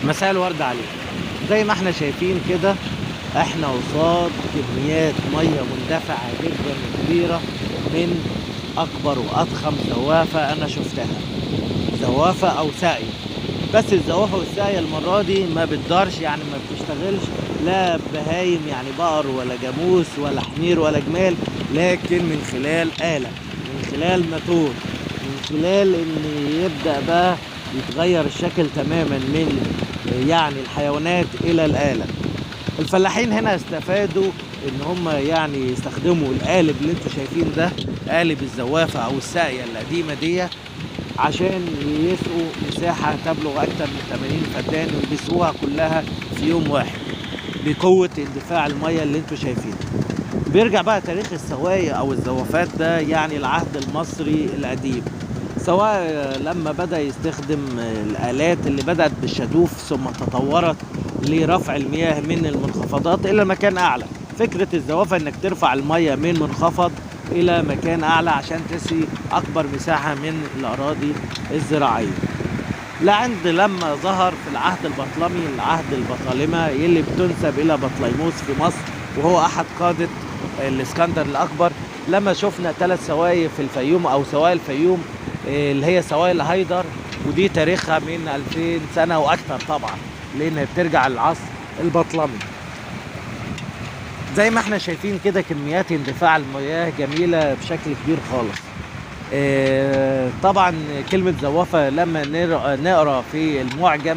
مساء الورد عليكم. زي ما احنا شايفين كده، احنا قصاد كميات ميه مندفعه جدا وكبيره من اكبر واضخم زوافه انا شفتها، زوافه او ساقيه. بس الزوافه والساقيه المره دي ما بتدارش، يعني ما بتشتغلش لا بهايم يعني بقر ولا جاموس ولا حمير ولا جمال، لكن من خلال آلة، من خلال موتور، من خلال ان يبدأ بقى يتغير الشكل تماما من يعني الحيوانات الى الآلة. الفلاحين هنا استفادوا ان هم يعني يستخدموا القالب اللي انتوا شايفين ده، قالب الزوافة او الساقية القديمة دي، عشان يسقوا مساحة تبلغ أكثر من 80 فدان ويسقوها كلها في يوم واحد بقوة اندفاع المية اللي انتوا شايفينه. بيرجع بقى تاريخ السواقي أو الزوافات ده يعني العهد المصري القديم، سواء لما بدأ يستخدم الآلات اللي بدأت بالشادوف ثم تطورت لرفع المياه من المنخفضات إلى مكان أعلى. فكرة الزوافة إنك ترفع المية من منخفض إلى مكان أعلى عشان تسقي أكبر مساحة من الأراضي الزراعية. لعند لما ظهر في العهد البطلمي، العهد البطالمة اللي بتنسب إلى بطليموس في مصر، وهو أحد قادة الإسكندر الأكبر. لما شفنا 3 سواقي في الفيوم أو سواقي الفيوم، اللي هي سواقي الهيدر، ودي تاريخها من 2000 سنة وأكثر طبعا، لأنها بترجع للعصر البطلمي. زي ما احنا شايفين كده كميات اندفاع المياه جميلة بشكل كبير خالص. طبعا كلمة زوافة لما نقرأ في المعجم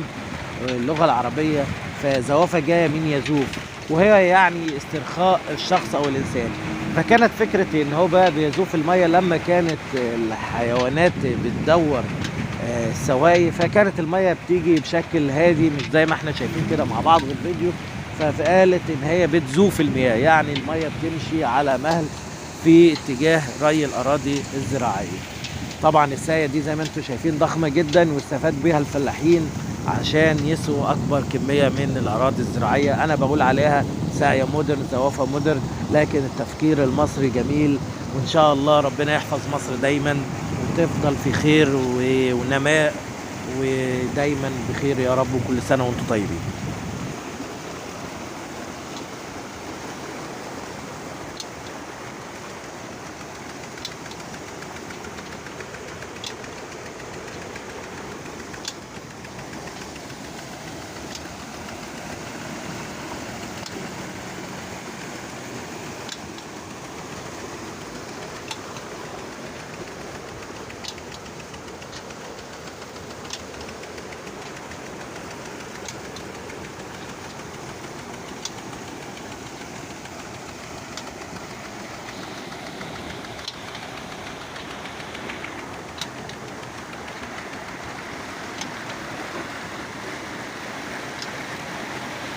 اللغة العربية، فزوافة جاية من يزوف، وهي يعني استرخاء الشخص أو الإنسان. فكانت فكرة إن هو بقى بيزوف المية لما كانت الحيوانات بتدور السواقي، فكانت المية بتيجي بشكل هادي مش زي ما احنا شايفين كده مع بعض في الفيديو. فقالت إن هي بتزوف المياه، يعني المية بتمشي على مهل في اتجاه ري الأراضي الزراعية. طبعا الساقية دي زي ما انتم شايفين ضخمة جدا، واستفاد بيها الفلاحين عشان يسقوا أكبر كمية من الأراضي الزراعية. أنا بقول عليها ساقية مودرن، زوافة مودرن، لكن التفكير المصري جميل. وإن شاء الله ربنا يحفظ مصر دايما وتفضل في خير ونماء ودايما بخير يا رب، وكل سنة وانتم طيبين.